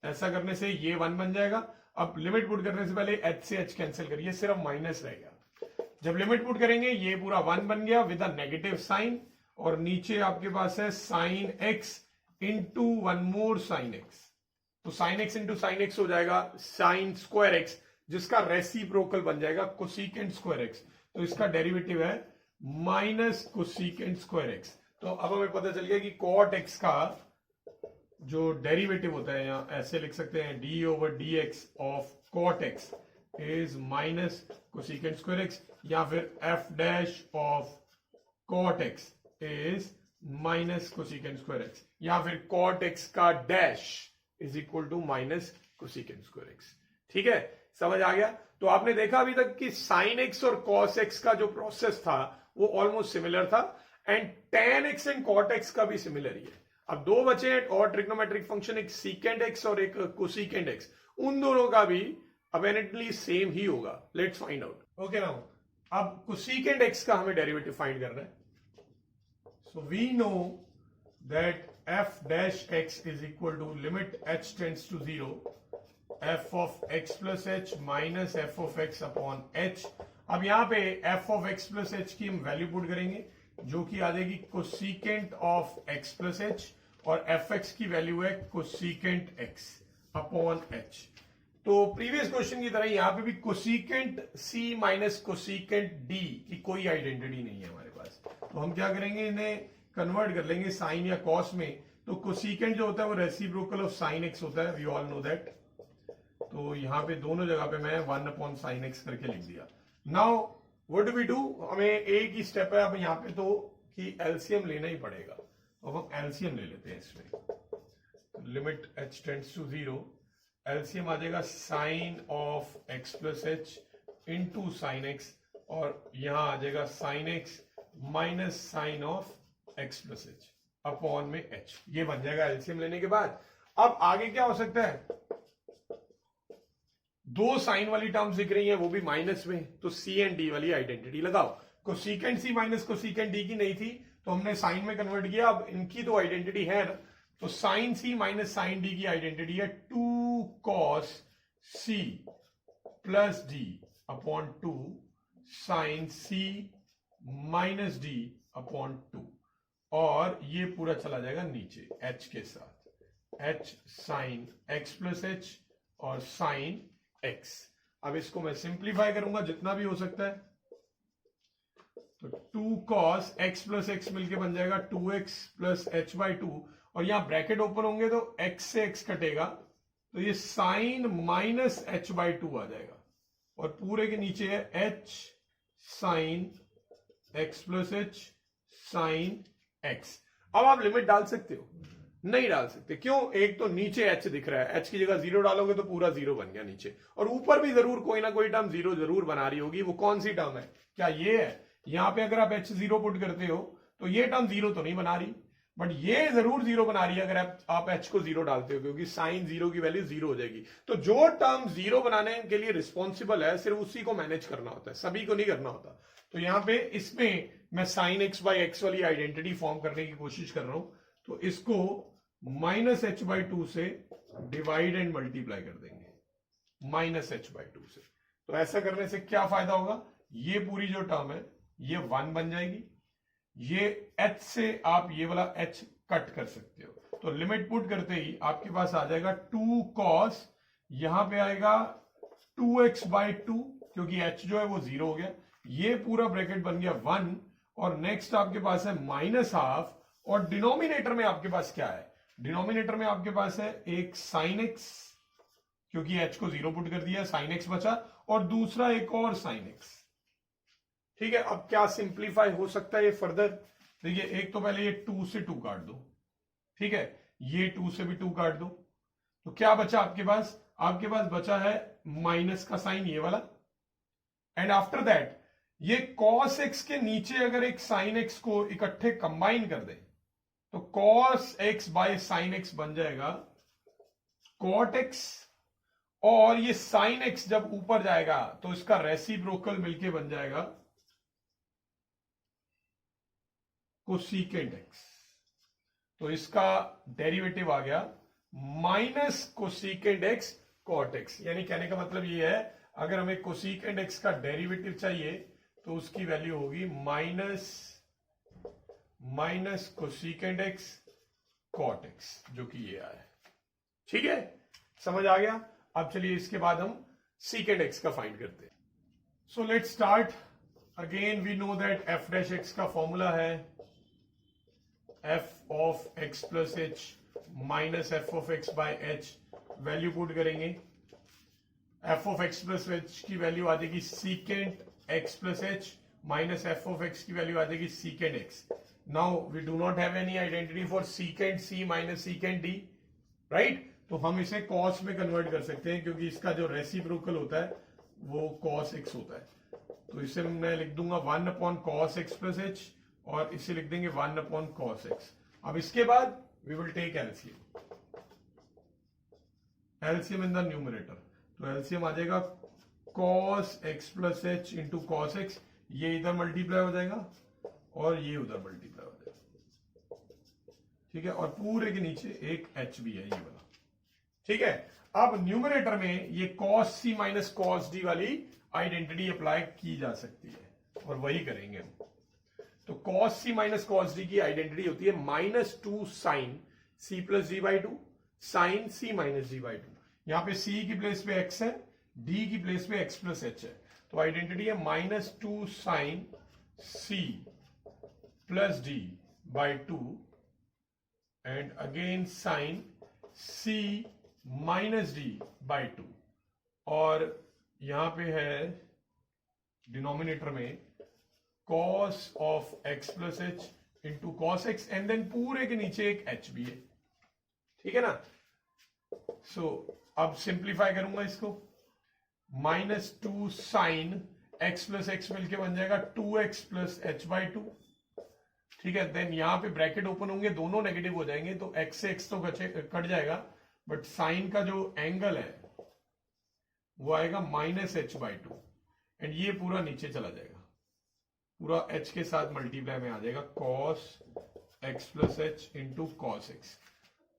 ऐसा करने से ये वन बन जाएगा। अब लिमिट पुट करने से पहले एच से एच कैंसिल करिए, सिर्फ माइनस रहेगा। जब लिमिट पुट करेंगे ये पूरा वन बन गया विद अ नेगेटिव साइन, और नीचे आपके पास है sine x into one more sine x, तो sine x into sine x हो जाएगा साइन स्क्वायर एक्स, जिसका रेसिप्रोकल बन जाएगा कोसिकेंट स्क्वायर एक्स, तो इसका डेरिवेटिव है माइनस कोसिकेंट स्क्वायर एक्स। तो अब हमें पता चल गया कि कॉट एक्स का जो डेरिवेटिव होता है, यहां ऐसे लिख सकते हैं D over D X of cot X is minus cosecant square X, या फिर F dash of cot X is minus cosecant square X, या फिर कॉट एक्स का dash is equal to minus cosecant square X. ठीक है, समझ आ गया। तो आपने देखा अभी तक कि साइन एक्स और कॉस एक्स का जो प्रोसेस था वो ऑलमोस्ट सिमिलर था, and tan X and cot X का भी सिमिलर ही है। अब दो बचे हैं और ट्रिग्नोमेट्रिक फंक्शन, एक सीकेंट एक्स और एक कोसिकेंट एक्स, उन दोनों का भी अपेरेंटली सेम ही होगा। Let's find out. Okay now, अब कोसिकेंट एक्स का हमें डेरिवेटिव फाइंड करना है। So we know that f dash x is equal to limit h tends to 0 f of x plus h minus f of x upon h। अब यहां पे f of x plus h की हम value put करेंगे जो कि आ जाएगी cosecant of x plus h, और fx की वैल्यू है कोसिकेंट x अपॉन h। तो प्रीवियस क्वेश्चन की तरह यहां पे भी cosecant c minus cosecant d की कोई आइडेंटिटी नहीं है हमारे पास, तो हम क्या करेंगे, इन्हें कन्वर्ट कर लेंगे साइन या कॉस में। तो कोसिकेंट जो होता है वो रेसिप्रोकल ऑफ साइन एक्स होता है, वी ऑल नो दैट। तो यहां पे दोनों जगह पे मैं वन अपॉन साइन एक्स करके लिख दिया। Now what do we do, हमें एक ही स्टेप है अब यहाँ पे तो कि एलसीएम लेना ही पड़ेगा, तो अब हम एलसीएम ले लेते हैं इसमें। Limit H tends to 0, LCM आ जाएगा sine of x plus H into sine x और यहां आ जाएगा sine x minus sine of x plus h upon में एच। ये बन जाएगा एलसीएम लेने के बाद। अब आगे क्या हो सकता है, दो साइन वाली टर्म्स दिख रही हैं वो भी माइनस में, तो सी एंड डी वाली आइडेंटिटी लगाओ। कोसेकेंट सी माइनस कोसेकेंट डी की नहीं थी तो हमने साइन में कन्वर्ट किया, अब इनकी तो आइडेंटिटी है ना, तो sine C minus sine D की आइडेंटिटी है 2 cos C plus D upon 2 sine C minus D upon 2, और ये पूरा चला जाएगा नीचे h के साथ, h sign x plus H और साइन x। अब इसको मैं सिंप्लीफाई करूंगा जितना भी हो सकता है, तो 2 cos x प्लस एक्स मिलके बन जाएगा 2x प्लस एच बाई 2, और यहां ब्रैकेट ओपन होंगे तो x से x कटेगा तो ये साइन माइनस एच बाई 2 आ जाएगा, और पूरे के नीचे है h sign x plus H sine x। अब आप लिमिट डाल सकते हो? नहीं डाल सकते। क्यों? एक तो नीचे h दिख रहा है, h की जगह 0 डालोगे तो पूरा 0 बन गया नीचे, और ऊपर भी जरूर कोई ना कोई टर्म 0 जरूर बना रही होगी। वो कौन सी टर्म है? क्या ये है? यहां पे अगर आप h0 पुट करते हो तो ये टर्म 0 तो नहीं बना रही, बट ये जरूर 0 बना रही है अगर आप h को 0 डालते हो, क्योंकि साइन 0 की वैल्यू 0 हो जाएगी। तो जो टर्म 0 बनाने के लिए रिस्पॉन्सिबल है सिर्फ उसी को मैनेज करना होता है, सभी को नहीं करना होता। तो यहां पे इसमें मैं साइन एक्स बाई एक्स वाली आइडेंटिटी फॉर्म करने की कोशिश कर रहा हूं, तो इसको माइनस एच बाई 2 से डिवाइड एंड मल्टीप्लाई कर देंगे माइनस एच बाई 2 से। तो ऐसा करने से क्या फायदा होगा, ये पूरी जो टर्म है ये 1 बन जाएगी, ये h से आप ये वाला h कट कर सकते हो। तो लिमिट पुट करते ही आपके पास आ जाएगा 2 cos, यहां पे आएगा 2x बाई 2, क्योंकि h जो है वो 0 हो गया, ये पूरा ब्रैकेट बन गया 1, और नेक्स्ट आपके पास है माइनस हाफ, और डिनोमिनेटर में आपके पास क्या है? डिनोमिनेटर में आपके पास है एक साइन एक्स, क्योंकि h को 0 पुट कर दिया, साइन एक्स बचा, और दूसरा एक और साइन एक्स। ठीक है, अब क्या सिंप्लीफाई हो सकता है ये फर्दर? देखिए, एक तो पहले ये 2 से 2 काट दो, ठीक है, ये 2 से भी 2 काट दो, तो क्या बचा आपके पास? आपके पास बचा है माइनस का साइन ये वाला, एंड आफ्टर दैट ये cos x के नीचे अगर एक साइन x को इकट्ठे कंबाइन कर दे तो cos x by sign x बन जाएगा cot x, और ये साइन x जब ऊपर जाएगा तो इसका रेसिप्रोकल मिलके बन जाएगा कोसिकेंट x। तो इसका डेरिवेटिव आ गया minus cosecant x cot x। यानी कहने का मतलब ये है, अगर हमें कोसिकेंट x का डेरिवेटिव चाहिए तो उसकी वैल्यू होगी minus cosecant x cot x, जो कि ये आया। ठीक है, समझ आ गया? अब चलिए इसके बाद हम सीकेंट x का फाइंड करते हैं। So let's start again. We know that f dash x का फॉर्मूला है f of x plus H minus f of x by h। Value put करेंगे, f of x plus H की value आ जाएगी secant x plus H, minus f of x की value आ जाएगी secant x। Now we do not have any identity for secant c minus secant d, right? तो हम इसे cos में कन्वर्ट कर सकते हैं, क्योंकि इसका जो रेसिप्रोकल होता है वो cos x होता है। तो इसे मैं लिख दूंगा 1 upon cos x plus H, और इसे लिख देंगे 1 अपॉन cos x। अब इसके बाद we will take LCM, LCM in the numerator. तो एलसीएम आ जाएगा cos x plus H into cos x, ये इधर मल्टीप्लाई हो जाएगा और ये उधर मल्टीप्लाई हो जाएगा, ठीक है, और पूरे के नीचे एक h भी है ये वाला। ठीक है, अब न्यूमरेटर में ये cos c माइनस cos d वाली आइडेंटिटी अप्लाई की जा सकती है, और वही करेंगे हम। तो cos c माइनस cos d की आइडेंटिटी होती है minus 2 sine c plus d by 2 sine c minus d by 2। यहां पे c की प्लेस पे x है, d की प्लेस पे x प्लस h है, तो आइडेंटिटी है minus 2 sine c plus d by 2 and again sine c minus d by 2, और यहां पे है डिनोमिनेटर में cos of x plus H into cos X, and then पूरे के नीचे एक h भी है। ठीक है ना? सो अब सिंप्लीफाई करूंगा इसको, minus 2 sign X plus x मिलके बन जाएगा 2x plus H by two. ठीक है, देन यहां पे ब्रैकेट ओपन होंगे, दोनों नेगेटिव हो जाएंगे तो x से x तो कट जाएगा, बट साइन का जो एंगल है वो आएगा minus H by two, and ये पूरा नीचे चला जाएगा, पूरा h के साथ मल्टीप्लाई में आ जाएगा cos x plus H into cos x.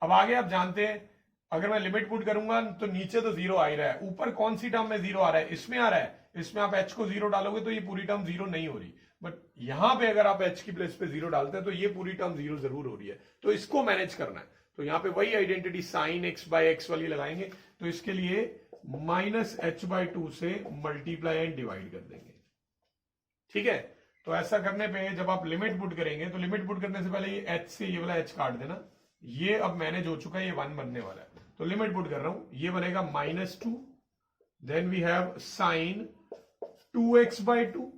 अब आगे आप जानते हैं अगर मैं लिमिट पुट करूंगा तो नीचे तो जीरो आ ही रहा है, ऊपर कौन सी टर्म में जीरो आ रहा है, इसमें आ रहा है, इसमें आप h को जीरो डालोगे तो ये पूरी टर्म जीरो नहीं हो रही, बट यहां पे अगर आप h की प्लेस पे जीरो डालते हैं तो ये पूरी टर्म जीरो जरूर हो रही है, तो इसको मैनेज करना है। तो यहां पे वही identity sine x by x वाली लगाएंगे, तो इसके लिए माइनस एच बाई टू से मल्टीप्लाई एंड डिवाइड कर देंगे। ठीक है, तो ऐसा करने पे जब आप लिमिट पुट करेंगे तो लिमिट पुट करने से पहले ये h से ये वाला h काट देना, ये अब मैनेज हो चुका है, ये 1 बनने वाला है, तो लिमिट पुट कर रहा हूं, ये बनेगा minus two, then we have sine 2x by two,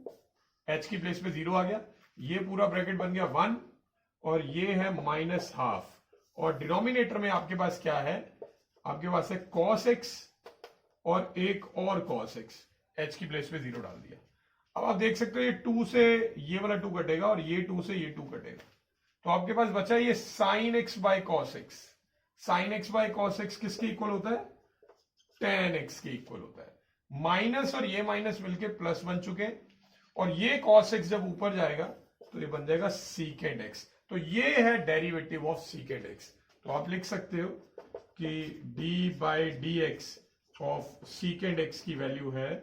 h की प्लेस पे जीरो आ गया, ये पूरा ब्रैकेट बन गया 1, और ये है माइनस हाफ, और डिनोमिनेटर में आपके पास क्या है, आपके पास है cos x और एक और cos x, h की प्लेस पे जीरो डाल दिया। अब आप देख सकते हो ये 2 से ये वाला 2 कटेगा और ये 2 से ये 2 कटेगा, तो आपके पास बचा ये sine x by cos x. Sine x by cos x किसके इक्वल होता है, टेन एक्स के इक्वल होता है। माइनस और ये माइनस मिलके प्लस बन चुके हैं, और ये कॉस एक्स जब ऊपर जाएगा तो ये बन जाएगा सीकेंड एक्स, तो ये है डेरिवेटिव ऑफ सीकेंड एक्स। तो आप लिख सकते हो कि D by D X of सीकेंड x की वैल्यू है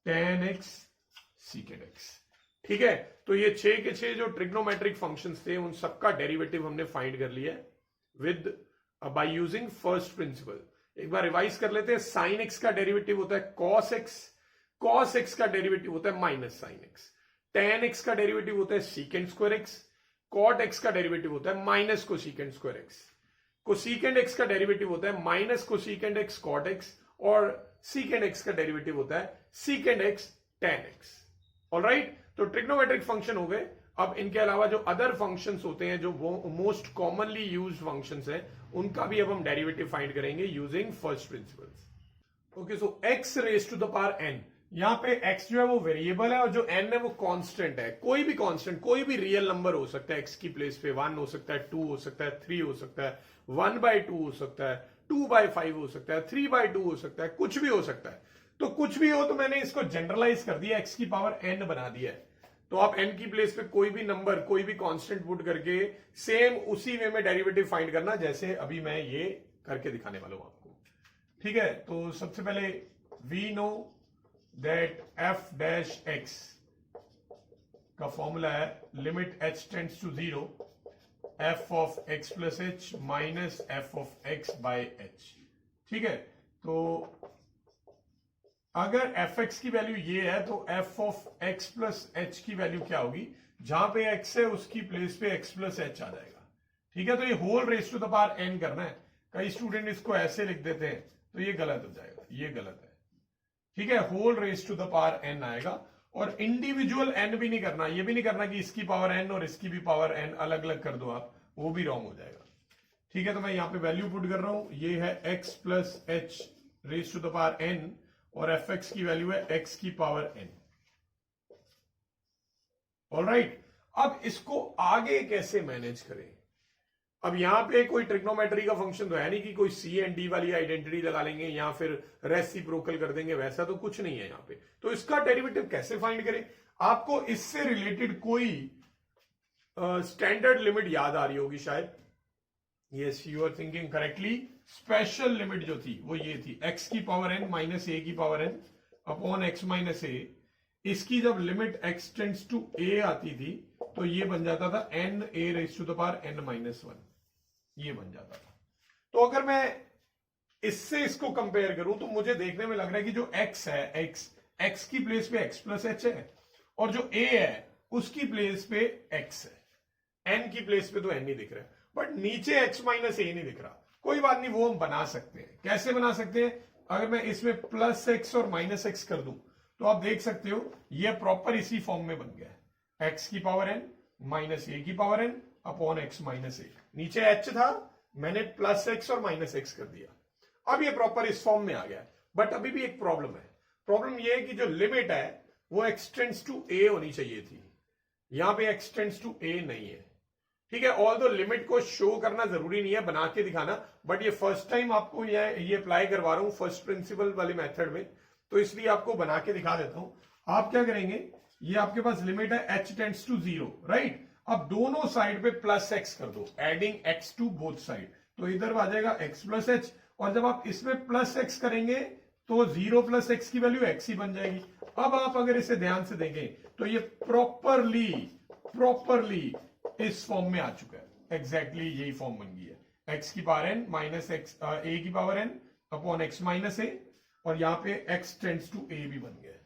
टेन एक्स सीकेंड एक्स। ठीक है, तो ये 6 के 6 जो ट्रिग्नोमेट्रिक फंक्शंस थे उन सबका डेरिवेटिव हमने फाइंड कर लिया with by using first principal. एक बार रिवाइज कर लेते हैं, साइन एक्स का डेरिवेटिव होता है कॉस एक्स, कॉस एक्स का डेरिवेटिव होता है minus sine X, tan X का डेरिवेटिव होता है secant square X, cot X का डेरिवेटिव होता है minus cosecant square X, cosecant X का डेरिवेटिव होता है minus cosecant X cot X, और सीकेंड एक्स का डेरिवेटिव होता है secant X tan X. Alright, तो ट्रिग्नोमेट्रिक फंक्शन हो गए। अब इनके अलावा जो अदर फंक्शंस होते हैं, जो वो मोस्ट कॉमनली यूज्ड फंक्शंस हैं, उनका भी अब हम डेरिवेटिव फाइंड करेंगे using first principles. Okay, so x raise to the power n, यहां पे x जो है वो वेरिएबल है और जो n है वो कांस्टेंट है। कोई भी कांस्टेंट, कोई भी रियल नंबर हो सकता है x की प्लेस पे, 1 हो सकता है, 2 हो सकता है, 3 हो सकता है, 1/2 हो सकता है, 2/5 हो सकता है, 3/2 हो सकता है, कुछ भी हो सकता है। तो कुछ भी हो तो मैंने इसको जनरलाइज कर दिया, x की पावर n बना दिया है। तो आप n की प्लेस पे कोई भी नंबर, कोई भी कांस्टेंट पुट करके सेम उसी वे में डेरिवेटिव फाइंड करना, जैसे अभी मैं ये करके दिखाने वाला हूं आपको। ठीक है, तो सबसे पहले we know that f dash x का फॉर्मूला है limit h tends to 0 f of x plus h minus f of x by h। ठीक है, तो अगर fx की वैल्यू ये है तो f of x plus h की वैल्यू क्या होगी, जहां पे x है उसकी प्लेस पे x प्लस h आ जाएगा। ठीक है, तो ये whole raise to the power n करना है। कई स्टूडेंट इसको ऐसे लिख देते हैं तो ये गलत हो जाएगा, ये गलत है। ठीक है, whole raise to the power n आएगा, और इंडिविजुअल n भी नहीं करना, ये भी नहीं करना कि इसकी पावर n और इसकी भी पावर n अलग अलग कर दो आप, वो भी रॉन्ग हो जाएगा। ठीक है, तो मैं यहां पे वैल्यू पुट कर रहा हूं, ये है x plus h raise to the power n, और fx की वैल्यू है x की पावर n। ऑलराइट, अब इसको आगे कैसे मैनेज करें। अब यहां पे कोई ट्रिग्नोमेट्री का फंक्शन तो है नहीं कि कोई सी एंड डी वाली आइडेंटिटी लगा लेंगे या फिर रेसिप्रोकल कर देंगे, वैसा तो कुछ नहीं है यहां पे। तो इसका डेरिवेटिव कैसे फाइंड करें, आपको इससे रिलेटेड कोई स्टैंडर्ड लिमिट याद आ रही होगी शायद। Yes, you are thinking correctly. Special limit जो थी वो ये थी, x की पावर n माइनस a की power n upon x minus a। इसकी जब limit x tends to a आती थी तो ये बन जाता था n a raise to the power n minus 1, ये बन जाता था। तो अगर मैं इससे इसको कंपेयर करूं तो मुझे देखने में लग रहा है कि जो x है, x की प्लेस पे x प्लस h है, और जो a है उसकी प्लेस पे x है। n की प्लेस पे तो n नहीं दिख रहा है, बट नीचे x माइनस a नहीं दिख रहा। कोई बात नहीं, वो हम बना सकते हैं। कैसे बना सकते हैं, अगर मैं इसमें प्लस x और माइनस x कर दूं तो आप देख सकते हो ये प्रॉपर इसी फॉर्म में बन गया है, x की पावर n माइनस a की power n upon x minus a। नीचे h था, मैंने प्लस x और माइनस x कर दिया, अब ये प्रॉपर इस फॉर्म में आ गया है। बट अभी भी एक प्रॉब्लम है, प्रॉब्लम ये है कि जो लिमिट है वो x टेंड्स टू a होनी चाहिए थी, यहां पे x टेंड्स टू a नहीं है। ठीक है, ऑल दो लिमिट को शो करना जरूरी नहीं है, बना के दिखाना, बट ये फर्स्ट टाइम आपको ये अप्लाई करवा रहा हूं फर्स्ट प्रिंसिपल वाले मेथड में, तो इसलिए आपको बना के दिखा देता हूं। आप क्या करेंगे, ये आपके पास लिमिट है h टेंड्स टू 0, राइट। अब दोनों साइड पे प्लस x कर दो, adding x to both side, तो इधर आ जाएगा x प्लस h, और जब आप इसमें प्लस x करेंगे तो 0 प्लस x की वैल्यू x ही बन जाएगी। अब आप अगर इसे ध्यान से देखें तो ये प्रॉपरली इस फॉर्म में आ चुका है, एग्जैक्टली यही फॉर्म बन गई है, x की power n minus x a की power n upon x minus a, और यहां पे x टेंड्स टू a भी बन गया है।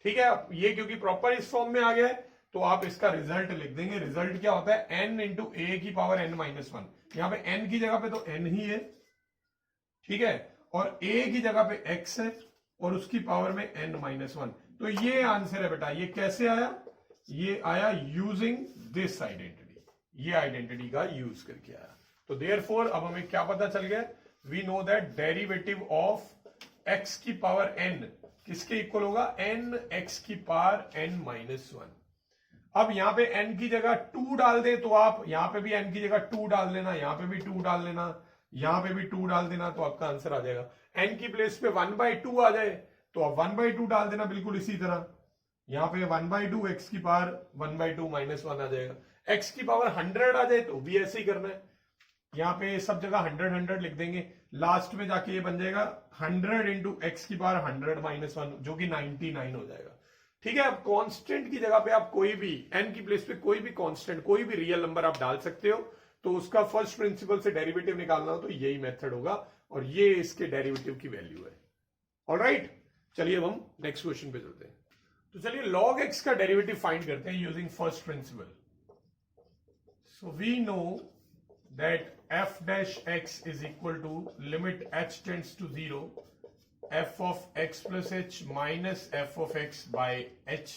ठीक है, ये क्योंकि प्रॉपर इस फॉर्म में आ गया है तो आप इसका रिजल्ट लिख देंगे। रिजल्ट क्या होता है, n इंटू ए की पावर n माइनस 1, यहां पे n की जगह पे तो n ही है, ठीक है, और a की जगह पे x है और उसकी पावर में n माइनस 1। तो ये आंसर है बेटा। ये कैसे आया, ये आया यूजिंग दिस आइडेंटिटी, ये आइडेंटिटी का यूज करके आया। तो देयरफॉर अब हमें क्या पता चल गया, we know that derivative of x की पावर n किसके इक्वल होगा, n x की पावर n माइनस 1। अब यहां पे n की जगह 2 डाल दे तो आप यहां पे भी n की जगह 2 डाल देना, यहां पे भी 2 डाल देना, यहां पे भी 2 डाल देना, तो आपका आंसर आ जाएगा। n की प्लेस पे 1/2 आ जाए तो आप 1/2 डाल देना, बिल्कुल इसी तरह यहां पे 1/2 x की पावर 1/2 माइनस 1 आ जाएगा। x की पावर 100 आ जाए तो भी ऐसे ही करना है, यहां पे सब जगह 100 लिख देंगे, लास्ट में जाके ये बन जाएगा 100 इंटू एक्स की पावर 100 माइनस 1, जो कि 99 हो जाएगा। ठीक है, अब कांस्टेंट की जगह पे आप कोई भी n की प्लेस पे कोई भी कांस्टेंट, कोई भी रियल नंबर आप डाल सकते हो, तो उसका फर्स्ट प्रिंसिपल से डेरिवेटिव निकालना हो तो यही मेथड होगा, और ये इसके डेरिवेटिव की वैल्यू है। ऑलराइट, चलिए अब हम नेक्स्ट क्वेश्चन पे चलते हैं। तो चलिए log x का डेरिवेटिव फाइंड करते हैं using first principle. So we know that f dash x is equal to limit h tends to 0 f of x plus h minus f of x by h।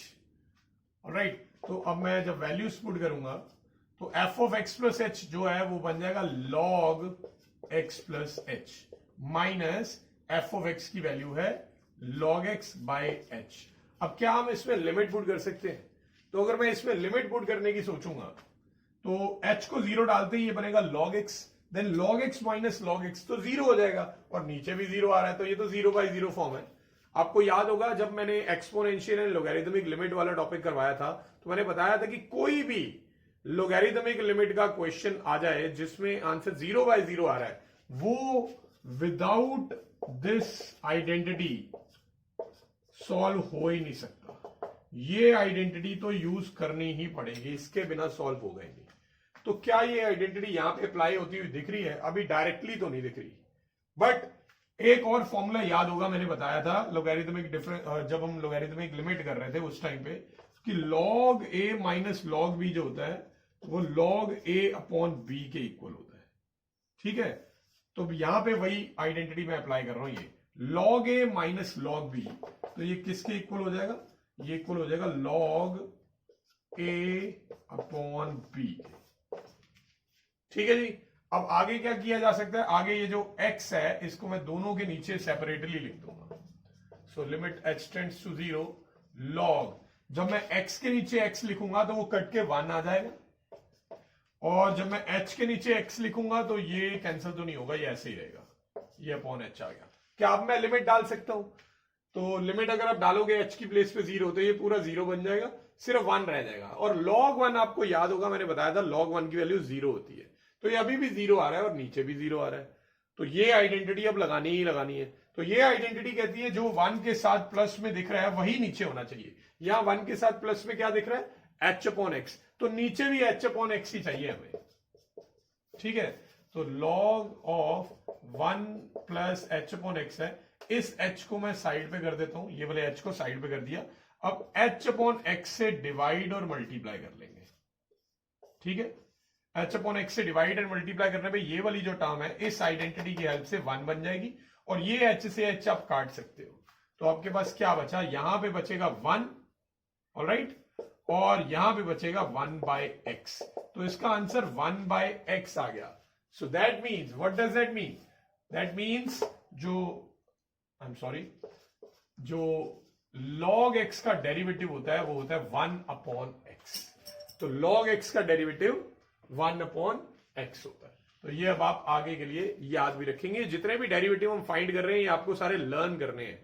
Alright, तो अब मैं जब values put करूंगा तो f of x plus h जो है वो बन जाएगा log x plus h minus f of x की वैल्यू है log x by h। अब क्या हम इसमें लिमिट पुट कर सकते हैं, तो अगर मैं इसमें लिमिट पुट करने की सोचूंगा तो h को 0 डालते ही ये बनेगा log x, then log x minus log x, तो 0 हो जाएगा, और नीचे भी 0 आ रहा है तो ये तो 0/0 फॉर्म है। आपको याद होगा जब मैंने एक्सपोनेंशियल एंड लोगैरिथमिक लिमिट वाला टॉपिक करवाया था तो मैंने बताया था कि कोई भी लोगैरिथमिक लिमिट का क्वेश्चन आ जाए जिसमें आंसर 0/0 आ रहा है, वो विदाउट दिस आइडेंटिटी सॉल्व हो ही नहीं सकता। ये आइडेंटिटी तो यूज करनी ही पड़ेगी, इसके बिना सॉल्व होगा ही नहीं। तो क्या ये आइडेंटिटी यहां पे अप्लाई होती हुई दिख रही है, अभी डायरेक्टली तो नहीं दिख रही, बट एक और फॉर्मूला याद होगा, मैंने बताया था लोगैरिथमिक डिफरेंस, जब हम लोगैरिथमिक लिमिट कर रहे थे उस टाइम पे, कि log a minus log b जो होता है वो log a अपॉन b के इक्वल होता है। ठीक है, तो यहां पे वही आइडेंटिटी मैं अप्लाई कर रहा हूं, ये log a minus log b, तो ये किसके इक्वल हो जाएगा, ये इक्वल हो जाएगा log a अपॉन b। ठीक है जी, अब आगे क्या किया जा सकता है, आगे ये जो x है इसको मैं दोनों के नीचे सेपरेटली लिख दूंगा। So limit h tends to 0 log, जब मैं x के नीचे x लिखूंगा तो वो कट के 1 आ जाएगा, और जब मैं h के नीचे x लिखूंगा तो ये कैंसिल तो नहीं होगा, ये ऐसे ही रहेगा, ये अपॉन h आ गया। क्या अब मैं लिमिट डाल सकता हूं, तो लिमिट अगर आप डालोगे h की प्लेस पे 0 तो ये पूरा 0 बन जाएगा, सिर्फ 1 रह जाएगा, और log 1 आपको याद होगा मैंने बताया था log 1 की वैल्यू 0 होती है, तो ये अभी भी 0 आ रहा है और नीचे भी 0 आ रहा है, तो ये आइडेंटिटी अब लगानी ही लगानी है। तो ये आइडेंटिटी कहती है जो 1 के साथ प्लस में दिख रहा है वही नीचे होना चाहिए। यहां 1 के साथ प्लस में क्या दिख रहा है, h अपॉन x, तो नीचे भी h अपॉन x ही चाहिए हमें। ठीक है, तो log of 1 plus h upon x है, इस h को मैं साइड पे कर देता हूं, ये वाले h को साइड पे कर दिया, अब h अपॉन x से डिवाइड और मल्टीप्लाई कर लेंगे। ठीक है, h अपॉन x से डिवाइड एंड मल्टीप्लाई करने पे ये वाली जो टर्म है इस आइडेंटिटी की हेल्प से 1 बन जाएगी, और ये h से h आप काट सकते हो, तो आपके पास क्या बचा, यहां पे बचेगा 1, ऑलराइट, और यहां पे बचेगा 1/x, तो इसका आंसर 1/x आ गया। So that means, what does that mean, that means जो, आई एम सॉरी, जो log x का डेरिवेटिव होता है वो होता है 1/x। तो log x का डेरिवेटिव 1/x होता है। तो ये अब आप आगे के लिए याद भी रखेंगे। जितने भी डेरिवेटिव हम फाइंड कर रहे हैं ये आपको सारे लर्न करने हैं,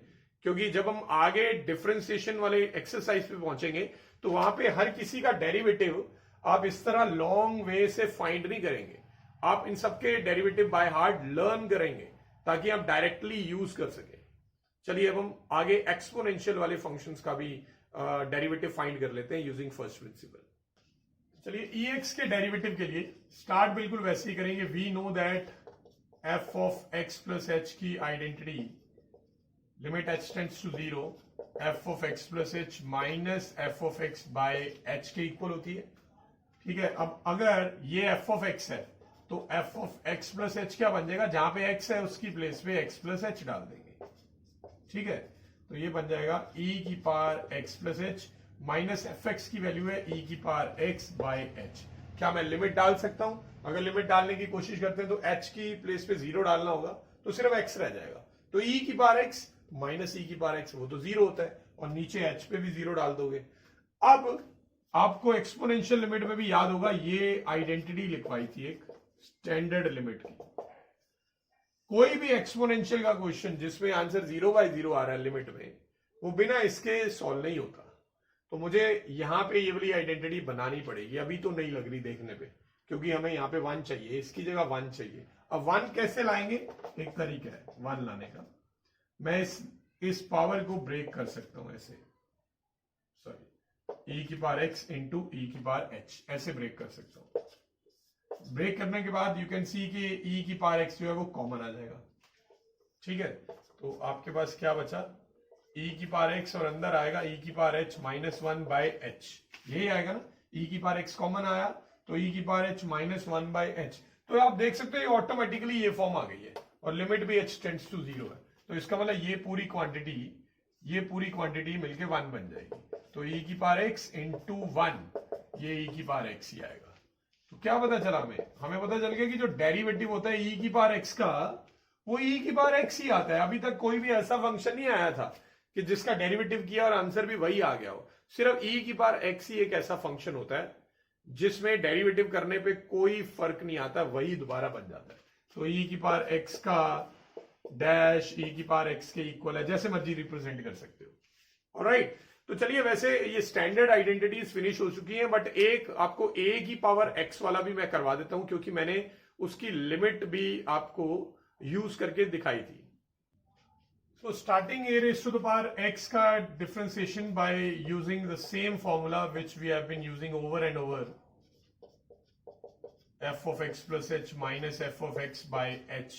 क्योंकि जब हम आगे डिफरेंशिएशन वाले एक्सरसाइज पे पहुंचेंगे तो वहां पे हर किसी का डेरिवेटिव आप इस तरह लॉन्ग वे से फाइंड नहीं करेंगे। आप इन सबके डेरिवेटिव बाय हार्ट लर्न करेंगे ताकि आप डायरेक्टली यूज कर सके। चलिए अब हम आगे एक्सपोनेंशियल वाले फंक्शंस का भी डेरिवेटिव फाइंड कर लेते हैं यूजिंग फर्स्ट प्रिंसिपल। चलिए ex के डेरिवेटिव के लिए स्टार्ट बिल्कुल वैसे ही करेंगे। We know that f of x plus H की identity limit h tends to 0 f of x plus H minus f of x by h के इक्वल होती है। ठीक है, अब अगर ये f ऑफ x है तो f of x plus H क्या बन जाएगा, जहां पे x है उसकी प्लेस पे x प्लस एच डाल देंगे। ठीक है, तो ये बन जाएगा e की power x plus H minus F x की वैल्यू है e की पावर x बाय h। क्या मैं लिमिट डाल सकता हूं? अगर लिमिट डालने की कोशिश करते हैं तो h की प्लेस पे 0 डालना होगा तो सिर्फ x रह जाएगा। तो e की पावर x माइनस e की पावर x वो तो 0 होता है, और नीचे h पे भी 0 डाल दोगे। अब आपको एक्सपोनेंशियल लिमिट में भी याद होगा ये आइडेंटिटी लिखवाई थी एक स्टैंडर्ड लिमिट की। कोई भी एक्सपोनेंशियल का क्वेश्चन जिसमें आंसर 0/0 आ रहा है लिमिट में, वो बिना इसके सॉल्व नहीं होता। तो मुझे यहां पे ये वाली आइडेंटिटी बनानी पड़ेगी। अभी तो नहीं लग रही देखने पे, क्योंकि हमें यहां पे 1 चाहिए, इसकी जगह 1 चाहिए। अब 1 कैसे लाएंगे? एक तरीका है 1 लाने का। मैं इस पावर को ब्रेक कर सकता हूं ऐसे, सॉरी e की पावर x इंटू e की पावर h, ऐसे ब्रेक कर सकता हूं। ब्रेक करने के बाद यू कैन सी कि e की पावर x जो है वो कॉमन आ जाएगा। ठीक है, तो आपके पास क्या बचा? e की पावर x और अंदर आएगा e की पावर h माइनस 1/h, यही आएगा ना। e की पावर x कॉमन आया तो e की पावर h माइनस 1/h। तो आप देख सकते हो ऑटोमेटिकली ये फॉर्म आ गई है, और लिमिट भी h टेंड्स टू 0 है। तो इसका मतलब ये पूरी क्वांटिटी मिलके 1 बन जाएगी। तो e की पावर x इंटू 1 ये e की पावर x ही आएगा। तो क्या पता चला हमें पता चल गया कि जो डेरिवेटिव होता है e की पावर x का, वो e की पावर x ही आता है। अभी तक कोई भी ऐसा फंक्शन नहीं आया था कि जिसका डेरिवेटिव किया और आंसर भी वही आ गया हो। सिर्फ e की पावर x ही एक ऐसा फंक्शन होता है जिसमें डेरिवेटिव करने पे कोई फर्क नहीं आता, वही दोबारा बन जाता है। तो e की पावर x का डैश e की पावर x के इक्वल है, जैसे मर्जी रिप्रेजेंट कर सकते हो। ऑलराइट, तो चलिए वैसे ये स्टैंडर्ड आइडेंटिटीज फिनिश हो चुकी हैं, बट एक आपको a की पावर x वाला भी मैं करवा देता हूं, क्योंकि मैंने उसकी लिमिट भी आपको यूज करके दिखाई थी। So starting a raised to the power x का differentiation by using the same formula which we have been using over and over, f of x plus h minus f of x by h।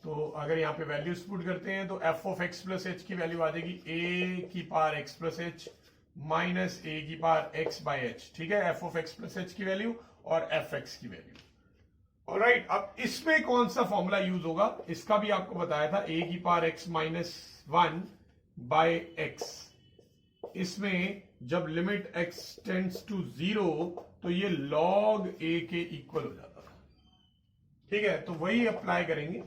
तो अगर यहाँ पे values put करते हैं तो f of x plus h की value आ जाएगी a की power x plus h minus a की पावर x by h। ठीक है, f of x plus h की वैल्यू और fx की वैल्यू। ऑलराइट, अब इसमें कौन सा फॉर्मूला यूज होगा इसका भी आपको बताया था, a की power x minus 1 by x। इसमें जब लिमिट x टेंड्स टू 0 तो ये log a के इक्वल हो जाता था। ठीक है, तो वही अप्लाई करेंगे।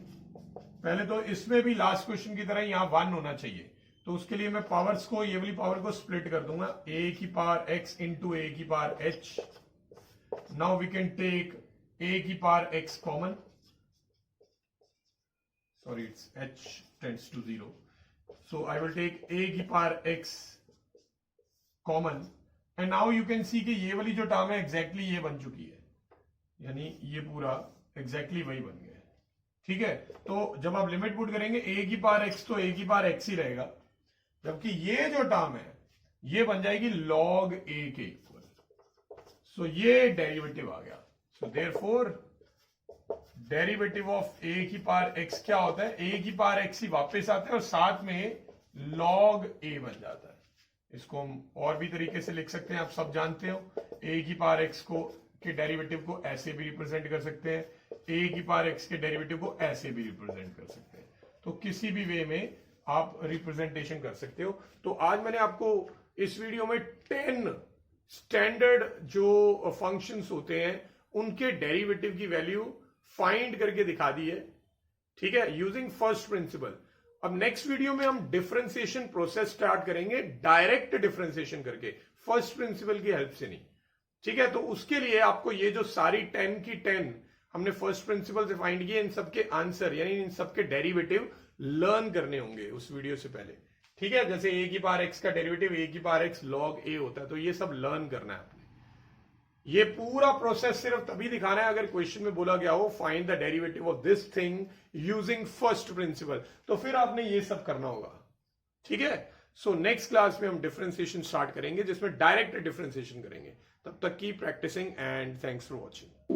पहले तो इसमें भी लास्ट क्वेश्चन की तरह यहां 1 होना चाहिए, तो उसके लिए मैं पावर्स को, ये वाली पावर को स्प्लिट कर दूंगा, a की पावर x इंटू a की power h। Now we can take a की power x common, sorry it's h tends to 0, so I will take a की power x common, and now you can see कि ये वाली जो term है exactly ये बन चुकी है, यानी ये पूरा एग्जैक्टली वही बन गया है। ठीक है, तो जब आप लिमिट पुट करेंगे a की पावर x तो a की पावर x ही रहेगा, जबकि ये जो टर्म है ये बन जाएगी log a के इक्वल। सो ये डेरिवेटिव आ गया। So therefore derivative of a की पावर x क्या होता है? a की पावर x ही वापस आता है और साथ में log a बन जाता है। इसको हम और भी तरीके से लिख सकते हैं, आप सब जानते हो। a की पावर x को के डेरिवेटिव को ऐसे भी रिप्रेजेंट कर सकते हैं, a की पावर x के डेरिवेटिव को ऐसे भी रिप्रेजेंट कर सकते हैं। तो किसी भी वे में आप रिप्रेजेंटेशन कर सकते हो। तो आज मैंने आपको इस वीडियो में 10 स्टैंडर्ड जो फंक्शंस होते हैं उनके डेरिवेटिव की वैल्यू फाइंड करके दिखा दी है। ठीक है, यूजिंग फर्स्ट प्रिंसिपल। अब नेक्स्ट वीडियो में हम डिफरेंशिएशन प्रोसेस स्टार्ट करेंगे, डायरेक्ट डिफरेंशिएशन करके, फर्स्ट प्रिंसिपल की हेल्प से नहीं। ठीक है, तो उसके लिए आपको ये जो सारी 10 की 10 हमने फर्स्ट प्रिंसिपल से फाइंड किए, इन सबके आंसर यानी इन सबके डेरिवेटिव लर्न करने होंगे उस वीडियो से पहले। ठीक है, जैसे a की पावर x का डेरिवेटिव a की पावर x log a होता है, तो ये सब लर्न करना है आपने। ये पूरा प्रोसेस सिर्फ तभी दिखाना है अगर क्वेश्चन में बोला गया हो find the derivative of this thing using first principal, तो फिर आपने ये सब करना होगा। ठीक है, सो नेक्स्ट क्लास में हम डिफरेंशिएशन स्टार्ट करेंगे जिसमें डायरेक्ट डिफरेंशिएशन करेंगे। तब तक की practising and thanks for watching.